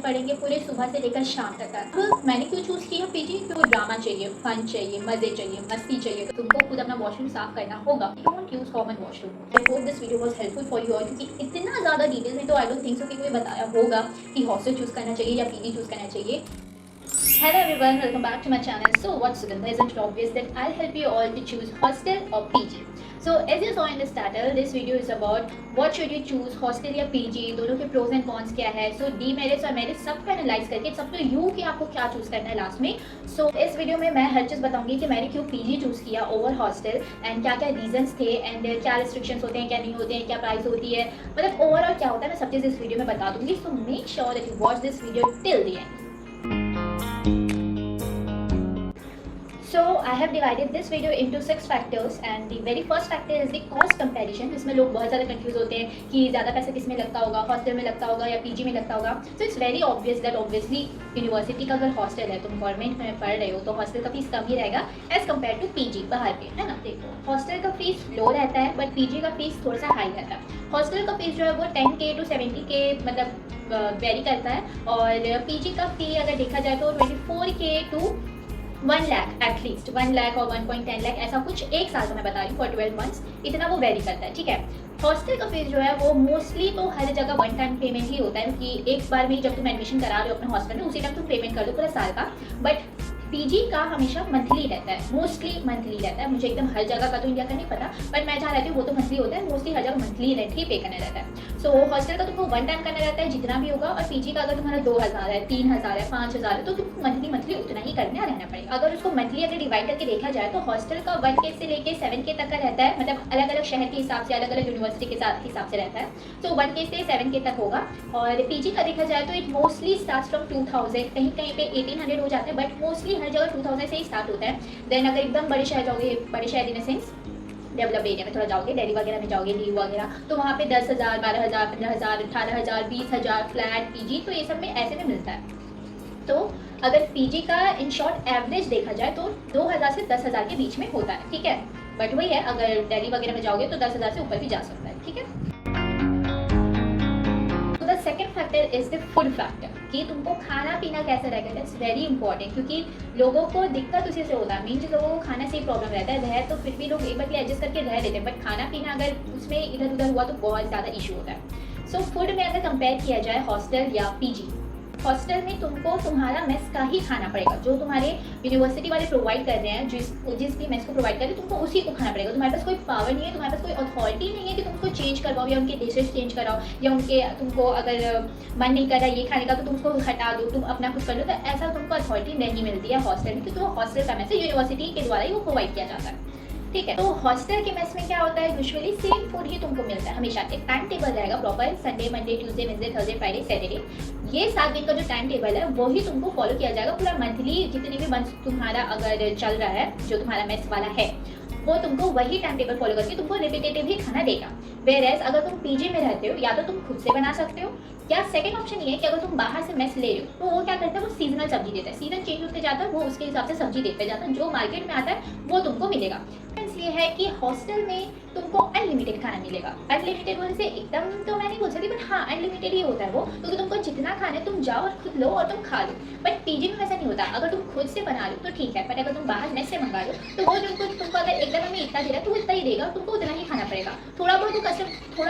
पढ़ेंगे पूरे सुबह से लेकर शाम तक का। तो मैंने क्यों चूज़ किया पीजी, क्योंकि ड्रामा चाहिए, फन चाहिए, मज़े चाहिए, मस्ती चाहिए। तो तुमको खुद अपना वॉशरूम साफ करना होगा। Don't use common washroom. I hope this video was helpful for you all, क्योंकि इतना ज़्यादा डिटेल में तो आई डोंट थिंक सो कि कोई बताया होगा कि हॉस्टल चूज़ करना चाहिए या पीजी चूज़ करना चाहिए। Hello everyone, welcome back to my channel. So what's Sugandha? Isn't it obvious that I'll help you all to choose hostel or PG? So as you saw in this title, this video is about what should you choose, hostel या PG, दोनों के pros and cons क्या है. So demerits और merits सबको analyze करके it's up to you कि आपको क्या choose करना है last में. So इस वीडियो में मैं हर चीज़ बताऊंगी कि मैंने क्यों PG choose किया over hostel and क्या क्या reasons थे and क्या restrictions होते हैं, क्या नहीं होते हैं, क्या price होती है, मतलब overall क्या होता है, मैं सब चीज़ इस वीडियो में बता दूंगी. So make sure that you watch this video till the end. So I have divided this video into 6 factors and the very first factor is the cost comparison. इसमें लोग बहुत ज़्यादा कंफ्यूज होते हैं कि ज़्यादा पैसा किस में लगता होगा, हॉस्टल में लगता होगा या पीजी में लगता होगा. So it's very obvious that obviously university का अगर हॉस्टल है, तुम गवर्नमेंट में पढ़ रहे हो तो हॉस्टल का फीस कम ही रहेगा एज़ कम्पेयर टू पीजी बाहर के, है ना. देखो हॉस्टल का फीस लो रहता है बट पीजी का फीस थोड़ा सा हाई रहता है. हॉस्टल का फीस जो है वो 10K to 70K मतलब वेरी करता है और पीजी का फी अगर देखा जाए तो 24K to 1 lakh at least 1 lakh और 1.10 लाख ऐसा कुछ एक साल का मैं बता रही हूँ फॉर 12 मंथ्स, इतना वो वेरी करता है. ठीक है. हॉस्टल का फीस जो है वो मोस्टली तो हर जगह वन टाइम पेमेंट ही होता है कि एक बार में जब तुम एडमिशन करा रहे हो अपने हॉस्टल में उसी टाइम तुम पेमेंट कर दो पूरा साल का. बट पीजी का हमेशा मंथली रहता है, मोस्टली मंथली रहता है. मुझे एकदम हर जगह का तो इंडिया का नहीं पता बट मैं जहाँ रहती हूँ वो तो मंथली होता है. मोस्टली हर जगह मंथली रेंट ही पे करना रहता है. सो हॉस्टल का तुमको वन टाइम करना रहता है जितना भी होगा और पीजी का अगर तुम्हारा 2000 है, 3000 है, 5000 है तो तुमको मंथली उतना ही करने रहना पड़ेगा. अगर उसको मंथली अगर डिवाइड करके देखा जाए तो हॉस्टल का 1K से लेके 7K तक का रहता है, मतलब अलग अलग शहर के हिसाब से अलग अलग यूनिवर्सिटी के हिसाब से रहता है. सो 1K से 7K तक होगा. और पीजी का देखा जाए तो इट मोस्टली स्टार्ट फ्रॉम 2000, कहीं कहीं पे 1800 हो जाता है बट मोस्टली हर जगह 2000 से ही स्टार्ट होता है. देन अगर एकदम बड़े शहर जाओगे, बड़े शहर इन सेंस डेवलप एरिया में थोड़ा जाओगे, दिल्ली वगैरह में जाओगे, लीव वगैरह, तो वहाँ पे 10,000, 12,000, 15,000, 18,000, 20,000 फ्लैट पीजी, तो ये सब में ऐसे में मिलता है. तो अगर पीजी का इन शॉर्ट एवरेज देखा जाए तो 2,000 से 10,000 के बीच में होता है. ठीक है. बट वही है अगर दिल्ली वगैरह में जाओगे तो 10,000 से ऊपर भी जा सकता है. ठीक है. The second factor is the food factor कि तुमको खाना पीना कैसा रहेगा. दैट्स वेरी इंपॉर्टेंट क्योंकि लोगों को दिक्कत उसी से होता है. मीन्स लोगों को खाना से ही प्रॉब्लम रहता है. रह तो फिर भी लोग एक बार एडजस्ट करके रह लेते हैं बट खाना पीना अगर उसमें इधर उधर हुआ तो बहुत ज़्यादा इशू होता है. सो फूड में अगर कंपेयर किया जाए हॉस्टल या पीजी, हॉस्टल में तुमको तुम्हारा मेस का ही खाना पड़ेगा जो तुम्हारे यूनिवर्सिटी वाले प्रोवाइड कर रहे हैं. जिस भी मेस को प्रोवाइड कर रहे हैं तुमको उसी को खाना पड़ेगा. तुम्हारे पास कोई पावर नहीं है, तुम्हारे पास कोई अथॉरिटी नहीं है कि तुम उसको चेंज करवाओ या उनके डिशेज चेंज कराओ या उनके तुमको अगर मन नहीं कर रहा ये खाने का तो तुम उसको हटा दो, तुम अपना कुछ कर लो. तो ऐसा तुमको अथॉरिटी नहीं मिलती है हॉस्टल में क्योंकि वो हॉस्टल का मेस है, यूनिवर्सिटी के द्वारा ही वो प्रोवाइड किया जाता है. ठीक है. तो हॉस्टल के मेस में क्या होता है, यूजुअली सेम फूड ही तुमको मिलता है हमेशा. एक टाइम टेबल रहेगा proper, Sunday, Monday, Tuesday, Wednesday, Thursday, Friday, Saturday, ये 7 दिन का जो टाइम टेबल है वो ही तुमको फॉलो किया जाएगा पूरा मंथली. जितनी भी मंथ तुम्हारा अगर चल रहा है जो तुम्हारा मेस वाला है वो तुमको वही टाइम टेबल फॉलो करके तुमको रिपीटेटिव ही खाना देगा. वेयरएज अगर तुम पीजी में रहते हो या तो तुम खुद से बना सकते हो या सेकंड ऑप्शन ये है कि अगर तुम बाहर से मेस ले रहे हो तो वो क्या करता है, वो सीजनल सब्जी देता है. सीजन चेंज होते जाता है वो उसके हिसाब से सब्जी देते जाता है. जो मार्केट में आता है वो तुमको मिलेगा. ये है कि हॉस्टल में तुमको अनलिमिटेड खाना मिलेगा. अनलिमिटेड होने से एकदम तो मैं नहीं बोल सकती बट हाँ अनलिमिटेड ही होता है वो, क्योंकि तुमको जितना खाना है तुम जाओ और खुद लो और तुम खा लो. बट पीजी में वैसा नहीं होता. अगर तुम खुद से बना रहे हो तो ठीक है बट अगर तुम बाहर मेस से मंगा लो तो वो तुमको अगर एकदम में इतना दे रहा है तो वो इतना ही देगा, तुमको उतना ही खाना पड़ेगा. थोड़ा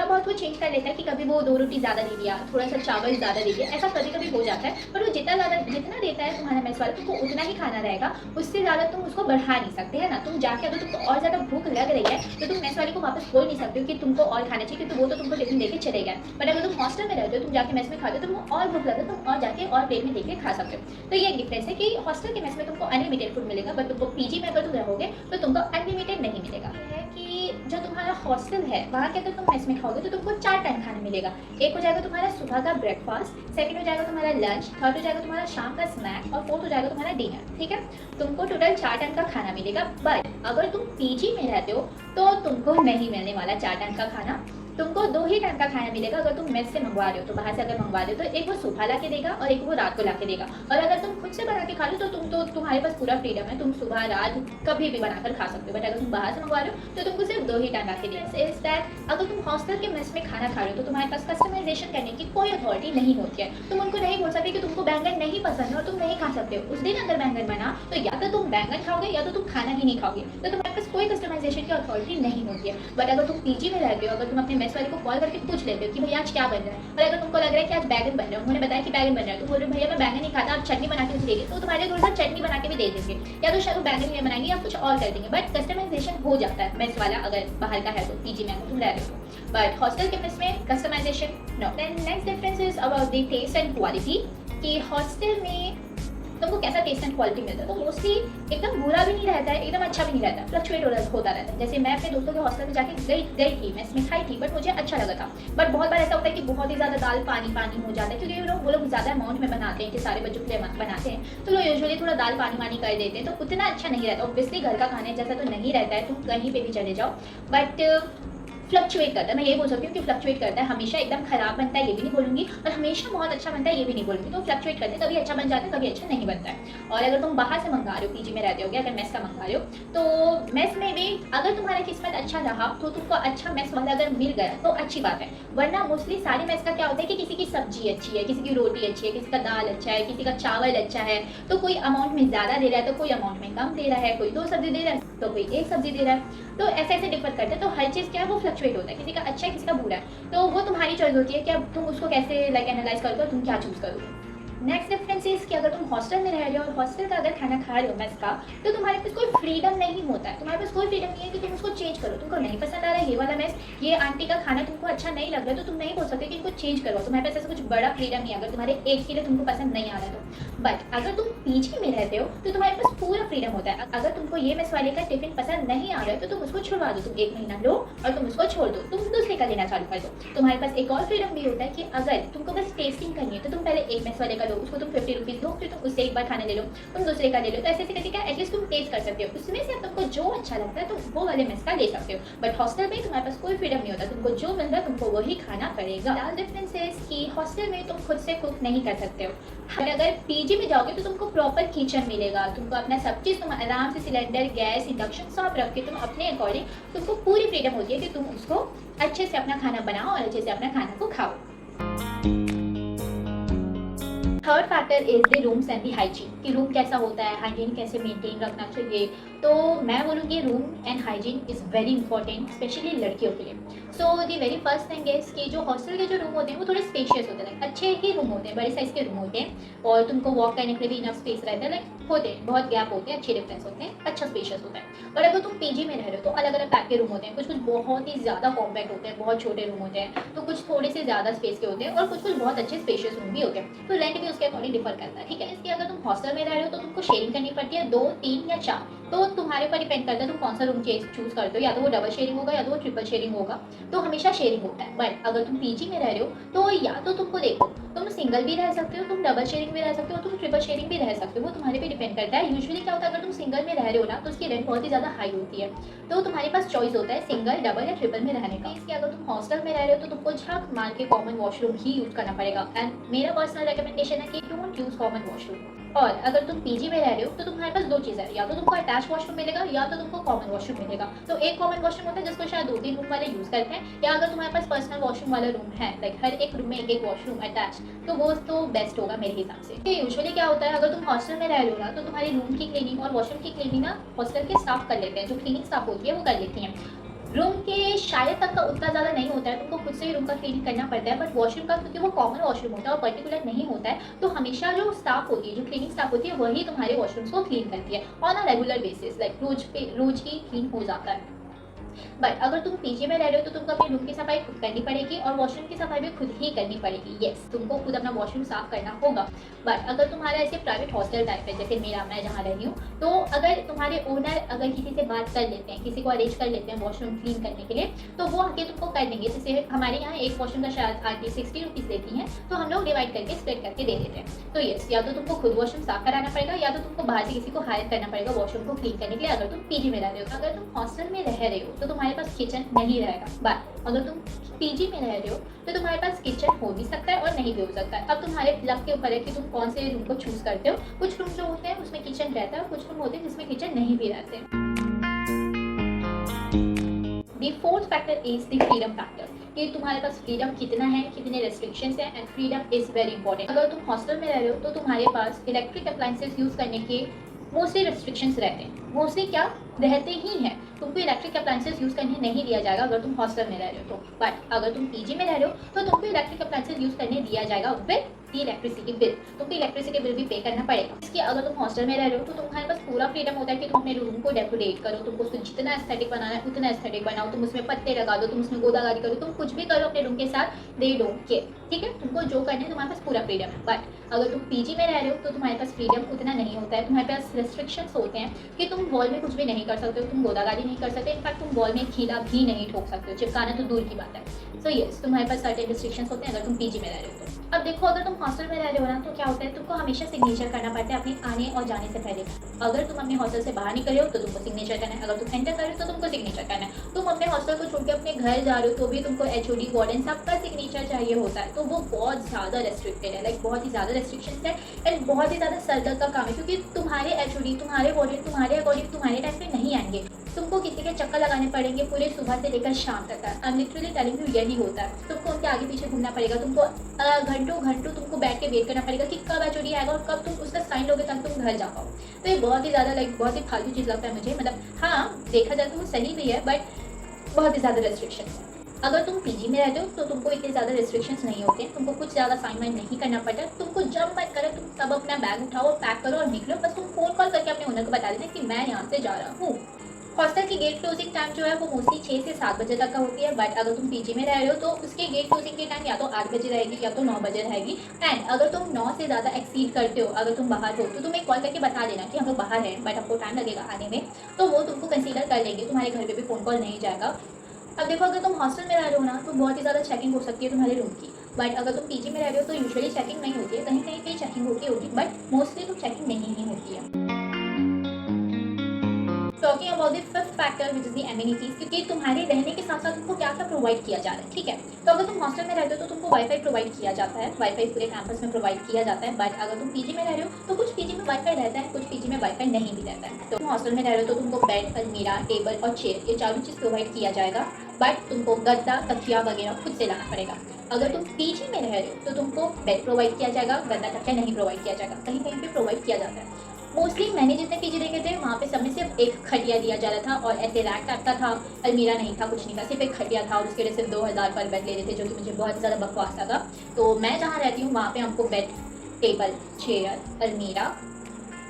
बहुत वो चेंज कर लेता है कि कभी वो 2 रोटी ज़्यादा दे दिया, थोड़ा सा चावल ज़्यादा दे दिया, ऐसा कभी कभी हो जाता है. पर वो जितना देता है तुम्हारा मेस वाला तुमको उतना ही खाना रहेगा, उससे ज़्यादा तुम उसको बढ़ा नहीं सकते है ना. तुम जाके अगर तुमको और ज़्यादा भूख लग रही है तो तुम मेस वाले को वापस बोल नहीं सकते हो कि तुमको और खाना चाहिए क्योंकि वो तो तुमको टिफिन देके चले गए. बट अगर तुम हॉस्टल में रहते हो तुम जाके मेस में खाते हो तो तुमको और भूख लगे तुम और जाके और प्लेट में देके खा सकते हो. तो ये डिफरेंस है कि हॉस्टल के मेस में तुमको अनलिमिटेड फूड मिलेगा बट तुमको पीजी में अगर तुम रहोगे तो तुमको अनलिमिटेड नहीं मिलेगा. है कि जो तुम्हारा हॉस्टल है वहाँ के अगर तुम मेस में खाओगे तो तुमको 4 टाइम खाना मिलेगा. एक हो जाएगा तुम्हारा सुबह का ब्रेकफास्ट, सेकंड हो जाएगा तुम्हारा लंच, थर्ड हो जाएगा तुम्हारा शाम का स्नैक और फोर्थ हो जाएगा तुम्हारा डिनर. ठीक है. तुमको टोटल 4 टाइम का खाना मिलेगा. बट अगर तुम पीजी में रहते हो तो तुमको नहीं मिलने वाला 4 टाइम का खाना. तुमको 2 ही टाइम का खाना मिलेगा अगर तुम मेस से मंगवा रहे हो, तो बाहर से अगर मंगवा रहे हो तो एक वो सुबह ला के देगा और एक वो रात को ला के देगा। और अगर तुम खुद से बना के खा लो तो तुम्हारे पास पूरा फ्रीडम है, तुम सुबह रात कभी भी बनाकर खा सकते हो। बट अगर तुम बाहर से मंगवा रहे हो तो तुमको सिर्फ 2 ही टाइम ला के देगा। इज दैट अगर तुम हॉस्टल के मेस में खाना खा रहे हो तो तुम्हारे पास कस्टमाइजेशन करने की कोई अथॉरिटी नहीं होती है। तुम उनको नहीं बोल सकते कि तुमको बैंगन नहीं पसंद है और तुम नहीं खा सकते हो। उस दिन अगर बैंगन बना तो या तो तुम बैंगन खाओगे या तो तुम खाना ही नहीं खाओगे, तो तुम्हारे पास कोई कस्टमाइजेशन की अथॉरिटी नहीं होती है। बट अगर तुम पीजी में रहते हो, अगर तुम अपने मेस वाले को कॉल करके पूछ लेते हो कि भैया आज क्या बन रहा है, और अगर तुमको लग रहा है कि आज बैगन बन रहा है, उन्होंने बताया कि बैगन बन रहा है, तुम बोल रहे हो भैया मैं बैगन नहीं खाता, आप चटनी बना के मुझे देंगे, तो तुम्हारे थोड़ा सा चटनी बना के भी दे देंगे, या तो शायद वो बैगन नहीं बनाएंगे या कुछ और कर देंगे। बट कस्टमाइजेशन हो जाता है मेस वाला अगर बाहर का है तो, पीजी में अगर तुम रह रहे हो। बट हॉस्टल के मेस में customization no. Then next difference is about the taste and quality, कि हॉस्टल में तुमको कैसा टेस्ट एंड क्वालिटी मिलता है। तो मोस्टली एकदम बुरा भी नहीं रहता है, एकदम अच्छा भी नहीं रहता है, फ्लक्चुएट होता रहता है। जैसे मैं अपने दोस्तों के हॉस्टल में जाके गई थी, मैं इसमें खाई थी, बट मुझे अच्छा लगा था। बट बहुत बार ऐसा होता है कि बहुत ही ज़्यादा दाल पानी पानी हो जाता है, क्योंकि वो लोग ज़्यादा अमाउंट में बनाते हैं कि सारे बच्चों के लिए बनाते हैं, तो लोग यूजुअली थोड़ा दाल पानी वानी कर देते हैं, तो उतना अच्छा नहीं रहता। ऑब्वियसली घर का खाने जैसा तो नहीं रहता है, तुम कहीं पर भी चले जाओ, बट फ्लक्चुएट करता है। मैं ये बोल सकती हूँ कि फ्लक्चुएट करता है, हमेशा एकदम खराब बनता है ये भी नहीं बोलूँगी, और हमेशा बहुत अच्छा बनता है ये भी नहीं बोलूँगी। तो फ्लक्चुएट करते हैं, कभी अच्छा बन जाता है, कभी अच्छा नहीं बनता है। और अगर तुम बाहर से मंगा रहे हो, पीजी में रहते हो, अगर मेस का मंगा रहे हो, तो मेस में भी अगर तुम्हारा किस्मत अच्छा रहा तो तुमको अच्छा मेस वाला अगर मिल गया तो अच्छी बात है। वरना मोस्टली सारे मेस का क्या होता है कि किसी की सब्जी अच्छी है, किसी की रोटी अच्छी है, किसी का दाल अच्छा है, किसी का चावल अच्छा है, तो कोई अमाउंट में ज़्यादा दे रहा है, तो कोई अमाउंट में कम दे रहा है, कोई 2 सब्जी दे रहा है तो कोई 1 सब्जी दे रहा है, तो ऐसे ऐसे डिफर करते हैं। तो हर चीज़ क्या है वो फ्लक्चुएट होता है, किसी का अच्छा है किसी का बुरा है, तो वो तुम्हारी चॉइस होती है कि अब तुम उसको कैसे लाइक एनालाइज करोगे और तुम क्या चूज़ करोगे। नेक्स्ट डिफरेंस इज कि अगर तुम हॉस्टल में रह रहे हो और हॉस्टल का अगर खाना खा रहे हो मेस का, तो तुम्हारे पास कोई फ्रीडम नहीं होता है। तुम्हारे पास कोई फ्रीडम नहीं है कि तुम उसको चेंज करो। तुमको नहीं पसंद आ रहा है ये वाला मेस, ये आंटी का खाना तुमको अच्छा नहीं लग रहा है, तो तुम नहीं बोल सकते कि इनको चेंज करो। तुम्हारे पास ऐसा कुछ बड़ा फ्रीडम नहीं है अगर तुम्हारे एक के लिए तुमको पसंद नहीं आ रहा है तो। बट अगर तुम पीजी में रहते हो तो तुम्हारे पास पूरा फ्रीडम होता है। अगर तुमको ये मेस वाले का टिफिन पसंद नहीं आ रहा है तो तुम उसको छुड़वा दो, तुम 1 महीना लो और तुम उसको छोड़ दो, तुम दूसरे का लेना चालू कर दो। तुम्हारे पास एक और फ्रीडम भी होता है कि अगर तुमको बस टेस्टिंग करनी है तो तुम पहले एक मेस वाले का लो, उसको तुम 50 रुपीज़ दो, फिर तुम उससे एक बार खाने ले लो, तुम दूसरे का ले लो, तो ऐसे करके क्या एटलीस्ट तुम टेस्ट कर सकते हो। उसमें से तुमको जो अच्छा लगता है तुम वो वाले मेस का ले सकते हो। बट हॉस्टल में तुम्हारे पास कोई फ्रीडम नहीं होता, तुमको जो मिल रहा है तुमको वही खाना पड़ेगा। डिफरेंस है कि हॉस्टल में तुम खुद से कुक नहीं कर सकते हो, और अगर पीजी में जाओगे तो तुमको प्रॉपर किचन मिलेगा, तुमको अपना सब चीज़ तुम आराम से सिलेंडर गैस इंडक्शन सब रख के तुम अपने अकॉर्डिंग तुमको पूरी फ्रीडम होती है कि तुम उसको अच्छे से अपना खाना बनाओ और अच्छे से अपना खाना को खाओ। Third factor is the rooms and the hygiene, कि रूम कैसा होता है, हाइजीन कैसे मेंटेन रखना चाहिए। तो मैं बोलूँगी room and hygiene is very important, specially लड़कियों के लिए। So the very first thing is कि जो हॉस्टल के जो रूम होते हैं वो थोड़े स्पेशियस होते हैं, अच्छे ही रूम होते हैं, बड़े साइज़ के रूम होते हैं, और तुमको वॉक करने के लिए भी इनफ स्पेस रहता है, लाइक होते हैं, बहुत गैप होते हैं, अच्छे डिफरेंस होते हैं, अच्छा स्पेशियस होता है। पर अगर तुम पीजी में रह रहे हो तो अलग अलग टाइप के रूम होते हैं, कुछ बहुत ही ज़्यादा कॉम्पैक्ट होते हैं, बहुत छोटे रूम होते हैं, तो कुछ थोड़े से ज़्यादा स्पेस के होते हैं, और कुछ बहुत अच्छे स्पेशियस रूम भी होते हैं। तो रेंट भी उसके अकॉर्डिंग डिफर करता है, ठीक है। इसलिए अगर तुम हॉस्टल में रह रहे हो तो तुमको शेयरिंग करनी पड़ती है 2, 3 या 4, तो तुम्हारे ऊपर डिपेंड करता है तुम कौन सा रूम चूज करते हो, या तो वो डबल शेयरिंग होगा या तो वो ट्रिपल शेयरिंग होगा, तो हमेशा शेयरिंग होता है। बट अगर तुम पीजी में रह रहे हो तो या तो तुमको देखो तुम सिंगल भी रह सकते हो, तुम डबल शेयरिंग भी रह सकते हो, तुम ट्रिपल शेयरिंग भी रह सकते हो, वो तुम्हारे पे डिपेंड करता है। यूजुअली क्या होता है अगर तुम सिंगल में रह रहे हो ना तो उसकी रेंट बहुत ही ज़्यादा हाई होती है, तो तुम्हारे पास चॉइस होता है सिंगल, डबल या ट्रिपल में रहने का। इसलिए अगर तुम हॉस्टल में रह रहे हो तो तुमको झक मार के कॉमन वॉशरूम ही यूज़ करना पड़ेगा, एंड मेरा पर्सनल रिकमेंडेशन है कि डोंट यूज़ कॉमन वॉशरूम। और अगर तुम पीजी में रह रहे हो तो तुम्हारे पास 2 चीज़ है, या तो तुमको अटैच वॉशरूम मिलेगा या तो तुमको कॉमन वॉशरूम मिलेगा। तो एक कॉमन वॉशरूम होता है जिसको शायद 2-3 रूम वाले यूज़ करते हैं, या अगर तुम्हारे पास पर्सनल वॉशरूम वाला रूम है, लाइक हर एक रूम में एक वॉशरूम अटैच, तो वो तो बेस्ट होगा मेरे हिसाब से। यूजुअली क्या होता है अगर तुम हॉस्टल में रह रहे हो ना तो तुम्हारी रूम की क्लीनिंग और वॉशरूम की क्लीनिंग ना हॉस्टल के स्टाफ कर लेते हैं, जो क्लीनिंग स्टाफ होती है वो कर लेती हैं। रूम के शायद तक का उतना ज़्यादा नहीं होता है, तुमको खुद से ही रूम का क्लीनिंग करना पड़ता है, बट वॉशरूम का क्योंकि वो कॉमन वॉशरूम होता है और पर्टिकुलर नहीं होता है, तो हमेशा जो स्टाफ होती है, जो क्लीनिंग स्टाफ होती है, वही तुम्हारे वॉशरूम्स को क्लीन करती है on a regular basis, like रोज ही क्लीन हो जाता है। बट अगर तुम पीजी में रह रहे हो तो तुमको अपने रूम की सफाई खुद करनी पड़ेगी और वॉशरूम की सफाई भी खुद ही करनी पड़ेगी। येस, तुमको खुद अपना वॉशरूम साफ करना होगा। बट अगर तुम्हारा ऐसे प्राइवेट हॉस्टल टाइप है, जैसे मेरा मैं जहाँ रही हूँ, तो अगर तुम्हारे ओनर अगर किसी से बात कर लेते हैं, किसी को अरेंज कर लेते हैं वॉशरूम क्लीन करने के लिए, तो वो आके तुमको कर देंगे। जैसे हमारे यहाँ एक वॉशरूम का शायद आंटी 60 रुपीज़ देती हैं, तो हम लोग डिवाइड करके स्प्लिट करके दे देते हैं। तो येस, या तो तुमको खुद वॉशरूम साफ कराना पड़ेगा या तो तुमको बाहर से किसी को हायर करना पड़ेगा वॉशरूम को क्लीन करने के लिए, अगर तुम पीजी में रह रहे हो। अगर तुम हॉस्टल में रह रहे हो तो तो तुम्हारे पास किचन नहीं रहेगा। बट अगर तुम पीजी में रह रहे हो तो तुम्हारे पास किचन हो भी सकता है और नहीं भी हो सकता है। अब तुम्हारे लक के ऊपर है कि तुम कौन से रूम को चूज करते हो। कुछ रूम जो होते हैं उसमें किचन रहता है और कुछ रूम होते हैं जिसमें किचन नहीं भी रहते। The fourth factor is the freedom factor कि तुम्हारे पास फ्रीडम कितना है, कितने रेस्ट्रिक्शंस हैं। And freedom is very important. अगर तुम हॉस्टल में रह रहे हो तो तुम्हारे पास इलेक्ट्रिक अप्लायंसेस यूज करने के मोस्टली रेस्ट्रिक्शंस रहते हैं। मोस्टली क्या रहते ही हैं, तुमको इलेक्ट्रिक अप्लायंसेस यूज करने नहीं दिया जाएगा अगर तुम हॉस्टल में रह रहे हो तो। बट अगर तुम पीजी में रह रहे हो तो तुमको इलेक्ट्रिक अप्लायंसेस यूज करने दिया जाएगा विद दी इलेक्ट्रिसिटी बिल। तुमको इलेक्ट्रिसिटी बिल भी पे करना पड़ेगा। इसके अगर तुम हॉस्टल में रह रहे हो तो तुम्हारे पास पूरा फ्रीडम होता है कि तुम अपने रूम को डेकोरेट करो। तुमको उसको जितना एस्थेटिक बनाना है उतना एस्थेटिक बनाओ। तुम उसमें पत्ते लगा दो, तुम उसमें गोदागारी करो, तुम कुछ भी करो अपने रूम के साथ, दे डोंट केयर। ठीक है, तुमको जो करना है तुम्हारे पास पूरा फ्रीडम है। बट अगर तुम पीजी में रह रहे हो तो तुम्हारे पास फ्रीडम उतना नहीं होता है। तुम्हारे पास रेस्ट्रिक्शंस होते हैं कि तुम वॉल में कुछ भी नहीं कर सकते हो, तुम गोदागारी नहीं कर सकते, इनफैक्ट तुम वॉल में खीला भी नहीं ठोक सकते हो, चिपकाना तो दूर की बात है। सो यस, तुम्हारे पास सर्टेन रिस्ट्रिक्शंस होते हैं अगर तुम पीजी में रह रहे हो तो। अब देखो, अगर तुम हॉस्टल में रह रहे हो ना तो क्या होता है, तुमको हमेशा सिग्नेचर करना पड़ता है अपने आने और जाने से पहले। अगर तुम अपने हॉस्टल से बाहर निकल रहे हो तो तुमको सिग्नेचर करना है, अगर तुम एंटर कर रहे हो तो तुमको सिग्नेचर करना है। तुम अपने हॉस्टल को छोड़ के अपने घर जा रहे हो तो भी तुमको एचओडी, वार्डन सबका सिग्नेचर चाहिए होता है। तो वो बहुत ज़्यादा रेस्ट्रिक्टेड है, लाइक बहुत ही ज़्यादा रेस्ट्रिक्शंस है एंड बहुत ही ज़्यादा सरदर्द का काम है, क्योंकि तुम्हारे एचओडी, तुम्हारे वार्डन तुम्हारे अकॉर्डिंग तुम्हारे टाइम पे नहीं आएंगे। तुमको किसी के चक्कर लगाने पड़ेंगे पूरे सुबह से लेकर शाम तक का। I am literally telling you, यही होता है। तुमको उनके आगे पीछे घूमना पड़ेगा, तुमको घंटों घंटों तुमको बैठ के वेट करना पड़ेगा कि कब एचओडी आएगा और कब तुम उसका साइन लोगे ताकि तुम घर जा पाओ। तो ये बहुत ही ज़्यादा लाइक बहुत ही फालतू चीज़ लगता है मुझे। मतलब हाँ, देखा जाए तो वो सही भी है बट बहुत ही ज़्यादा रेस्ट्रिक्शन है। अगर तुम पीजी में रहते हो तो तुमको इतने ज़्यादा रेस्ट्रिक्शंस नहीं होते, तुमको कुछ ज़्यादा साइन वाइन नहीं करना पड़ता। तुमको जब मन करे तुम तब अपना बैग उठाओ, पैक करो और निकलो। बस तुम फ़ोन कॉल करके अपने ओनर को बता देना कि मैं यहाँ से जा रहा हूँ। हॉस्टल की गेट क्लोजिंग टाइम जो है वो मोस्टली 6 से 7 बजे तक का होती है। बट अगर तुम पीजी में रह रहे हो तो उसके गेट क्लोजिंग की टाइम या तो 8 बजे रहेगी या तो 9 बजे रहेगी। एंड अगर तुम 9 से ज़्यादा एक्सीड करते हो, अगर तुम बाहर हो तो तुम एक कॉल करके बता देना कि हम लोग बाहर हैं बट हमको टाइम लगेगा आने में, तो वो तुमको कंसीडर कर लेंगे, तुम्हारे घर पर भी फ़ोन कॉल नहीं जाएगा। अब देखो, अगर तुम हॉस्टल में रह रहे हो ना तो बहुत ही ज़्यादा चेकिंग हो सकती है तुम्हारे रूम की। बट अगर तुम पीजी में रह रहे हो तो यूजुअली चेकिंग नहीं होती है, कहीं कहीं चेकिंग होगी बट मोस्टली तो चेकिंग नहीं ही होती है। Talking about the fifth factor which is the amenities, क्योंकि तुम्हारे रहने के साथ साथ तुमको क्या क्या प्रोवाइड किया जा रहा है। ठीक है, तो अगर तुम हॉस्टल में रहते हो तो तुमको वाईफाई प्रोवाइड किया जाता है, वाईफाई पूरे कैंपस में प्रोवाइड किया जाता है। बट अगर तुम पीजी में रह रहे हो तो कुछ पीजी में वाईफाई रहता है, कुछ पीजी में वाईफाई नहीं भी रहता है। तो तुम हॉस्टल में रह रहे हो तो तुमको बेड, अलमीरा, टेबल और चेयर, ये चारों चीज़ प्रोवाइड किया जाएगा। बट तुमको गद्दा, तकिया वगैरह खुद से लाना पड़ेगा। अगर तुम पीजी में रह रहे हो तो तुमको बेड प्रोवाइड किया जाएगा, गद्दा तकिया नहीं प्रोवाइड किया जाएगा, कहीं कहीं पे प्रोवाइड किया जाता है। मोस्टली मैंने जितने पीजी देखे थे वहाँ पे सब में सिर्फ एक खटिया दिया जा रहा था और ऐसे रैक टाइप का था, अलमीरा नहीं था, कुछ नहीं था, सिर्फ एक खटिया था और उसके लिए सिर्फ 2000 पर बेड ले रहे थे, जो कि मुझे बहुत ज़्यादा बकवास लगा। तो मैं जहाँ रहती हूँ वहाँ पे हमको बेड, टेबल, चेयर, अलमीरा,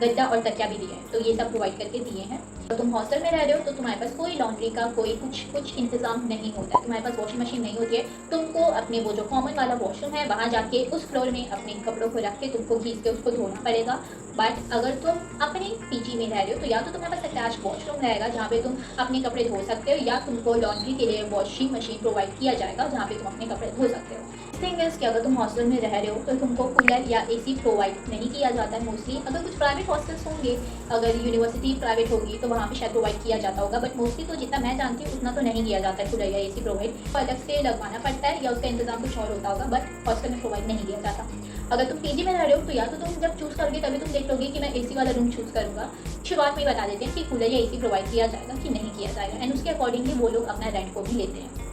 गद्दा और तकिया भी दिए हैं, तो ये सब प्रोवाइड करके दिए हैं। तो तुम हॉस्टल में रह रहे हो तो तुम्हारे पास कोई लॉन्ड्री का कोई कुछ इंतजाम नहीं होता है, तुम्हारे पास वॉशिंग मशीन नहीं होती है। तुमको अपने वो जो कॉमन वाला वॉशरूम है वहाँ जाके उस फ्लोर में अपने कपड़ों को रख के तुमको घीस के उसको धोना पड़ेगा। बट अगर तुम अपने पीजी में रह रहे हो तो या तो तुम्हारे पास अटैच वॉशरूम रहेगा जहाँ पे तुम अपने कपड़े धो सकते हो, या तुमको लॉन्ड्री के लिए वॉशिंग मशीन प्रोवाइड किया जाएगा जहाँ पे तुम अपने कपड़े धो सकते हो। थिंग इज कि अगर तुम हॉस्टल में रह रहे हो तो तुमको कूलर या एसी प्रोवाइड नहीं किया जाता है मोस्टली। अगर कुछ प्राइवेट हॉस्टल्स होंगे, अगर यूनिवर्सिटी प्राइवेट होगी तो वहाँ पे शायद प्रोवाइड किया जाता होगा, बट मोस्टली तो जितना मैं जानती हूँ उतना तो नहीं किया जाता है कूलर या एसी प्रोवाइड, अलग से लगवाना पड़ता है या उसका इंतजाम कुछ और होता होगा, बट हॉस्टल में प्रोवाइड नहीं किया जाता। अगर तुम पीजी में रह रहे हो तो या तो तुम जब चूज़ करोगे तभी तुम देख लोगे कि मैं एसी वाला रूम चूज़ करूँगा। शुरुआत में ही बता देते हैं कि कूलर या एसी प्रोवाइड किया जाएगा कि नहीं किया जाएगा, एंड उसके अकॉर्डिंगली वो लोग अपना रेंट को भी लेते हैं।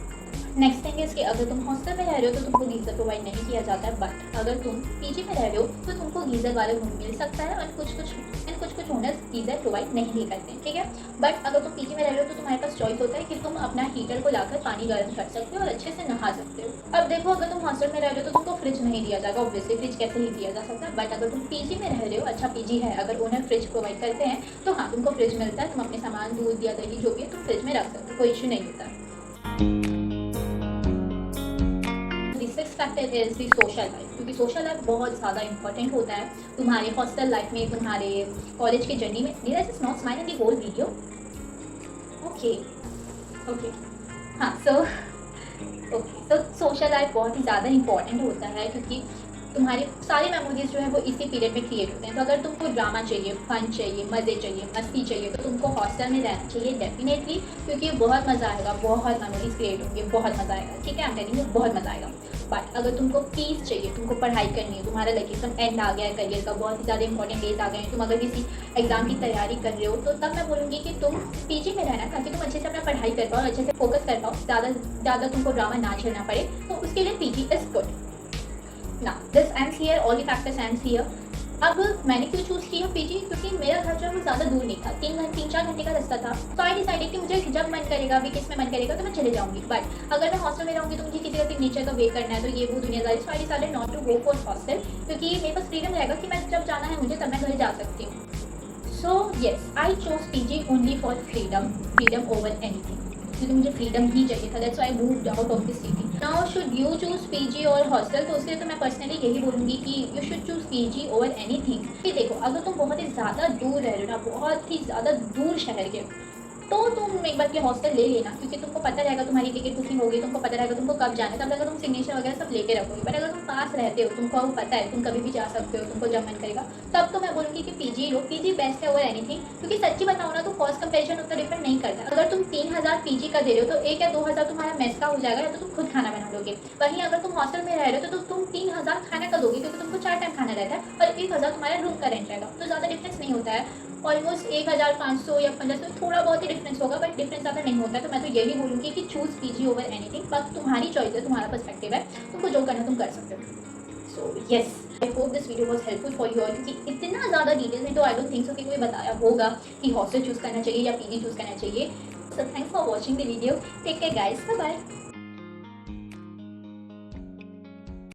नेक्स्ट थिंग इज कि अगर तुम हॉस्टल में रह रहे हो तो तुमको गीज़र प्रोवाइड नहीं किया जाता है। बट अगर तुम पीजी में रह रहे हो तो तुमको गीज़र वाला रूम मिल सकता है, और कुछ ओनर्स गीज़र प्रोवाइड नहीं भी करते हैं। ठीक है, बट अगर तुम पीजी में रह रहे हो तो तुम्हारे पास चॉइस होता है कि तुम अपना हीटर को लाकर पानी गर्म कर सकते हो और अच्छे से नहा सकते हो। अब देखो, अगर तुम हॉस्टल में रह रहे हो तो तुमको फ्रिज नहीं दिया जाएगा, ऑब्वियसली फ्रिज कैसे ही दिया जा सकता है। बट अगर तुम पीजी में रह रहे हो, अच्छा पीजी है, अगर ओनर फ्रिज प्रोवाइड करते हैं तो हाँ तुमको फ्रिज मिलता है, तुम अपने सामान, दूध या दही जो भी है तुम फ्रिज में रख सकते हो, कोई इशू नहीं होता। Sixth factor is the social life, क्योंकि सोशल लाइफ बहुत ज़्यादा इंपॉर्टेंट होता है तुम्हारे हॉस्टल लाइफ में, तुम्हारे कॉलेज की जर्नी में। Neeraj is not smile in the whole video. Okay हाँ, सो सोशल लाइफ बहुत ही ज़्यादा इंपॉर्टेंट होता है, क्योंकि तुम्हारे सारे मेमोरीज जो है वो इसी पीरियड में क्रिएट होते हैं। तो अगर तुमको ड्रामा चाहिए, फन चाहिए, मज़े चाहिए, मस्ती चाहिए, तो तुमको हॉस्टल में रहना चाहिए डेफिनेटली, क्योंकि बहुत मज़ा आएगा, बहुत मेमोरीज क्रिएट होंगी, बहुत मज़ा आएगा। ठीक है, आई एम टेलिंग यू, बहुत मज़ा आएगा। बट अगर तुमको पीस चाहिए, तुमको पढ़ाई करनी है, तुम्हारा लाइक एकदम एंड आ गया है करियर का, बहुत ही ज़्यादा इंपॉर्टेंट डेज आ गए हैं, तुम अगर किसी एग्जाम की तैयारी कर रहे हो, तो तब मैं बोलूँगी कि तुम पीजी में रहना, ताकि तुम अच्छे से अपना पढ़ाई कर पाओ, अच्छे से फोकस कर पाओ, ज़्यादा तुमको ड्रामा ना झेलना पड़े, तो उसके लिए पीजी इज़ गुड। ना this ends here, all the factors ends here. अब मैंने क्यों चूज़ किया पीजी, क्योंकि मेरा घर जो है वो ज़्यादा दूर नहीं था, 3-4 घंटे का रास्ता था। तो आई डिसाइडेड कि मुझे जब मन करेगा, वीकेंड्स में मन करेगा तो मैं चले जाऊँगी। बट अगर मैं हॉस्टल में रहूँगी तो मुझे किसी का सिग्नेचर का वेट करना है, तो ये वो दुनियादारी। So I decided not to go for hostel, क्योंकि मेरे पास फ्रीडम रहेगा कि मैं जब जाना है मुझे तब मैं घर जा सकती हूँ। So yes, I chose PG only for freedom over anything, क्योंकि मुझे फ्रीडम ही चाहिए था। That's why I moved out of this city. Now should you choose PG और हॉस्टल, तो उसके लिए तो मैं पर्सनली यही बोलूँगी कि you should choose peasy over anything. कि देखो, अगर तुम बहुत ही ज़्यादा दूर रह रहे हो ना, बहुत ही ज़्यादा दूर शहर के, तो तुम एक बार के हॉस्टल ले लेना, क्योंकि तुमको पता रहेगा तुम्हारी टिकट बुकिंग होगी, तुमको पता रहेगा तुमको कब जाना है, तब तक तुम सिग्नेचर वगैरह सब लेके रखोगे। बट अगर तुम पास रहते हो, तुमको वो पता है, तुम कभी भी जा सकते हो, तुमको जब मन करेगा, तब तो मैं बोलूँगी कि पीजी लो। पीजी बेस्ट है ओवर एनीथिंग, क्योंकि सच्ची बताओ ना तो कॉस्ट कंपेरिजन उतना डिफरेंट नहीं करता। अगर तुम 3,000 पीजी का दे रहे हो तो 1 या 2,000 तुम्हारा मेस का हो जाएगा, या तो तुम खुद खाना बना लोगे। वहीं अगर तुम हॉस्टल में रह रहे हो तो तुम 3,000 खाने का दोगे, क्योंकि तुमको 4 टाइम खाना रहता है, और 1,000 तुम्हारा रूम का रेंट रहेगा। तो ज़्यादा डिफरेंस नहीं होता है, ऑलमोस्ट 1,500 या 1,500, थोड़ा बहुत ही डिफरेंस होगा, बट डिफरेंस ज़्यादा नहीं होता है। तो मैं तो यही बोलूँगी कि चूज़ पीजी ओवर एनीथिंग। बस तुम्हारी चॉइस है, तुम्हारा पर्सपेक्टिव है, तुमको जो करना तुम कर सकते हो। So yes, I hope this video was helpful for you all, क्योंकि इतना ज़्यादा डिटेल में तो आई डोंट थिंक सो कि कोई बताया होगा कि हॉस्टल चूज़ करना चाहिए या पीजी चूज़ करना चाहिए। So thanks for watching the video, take care guys, bye bye.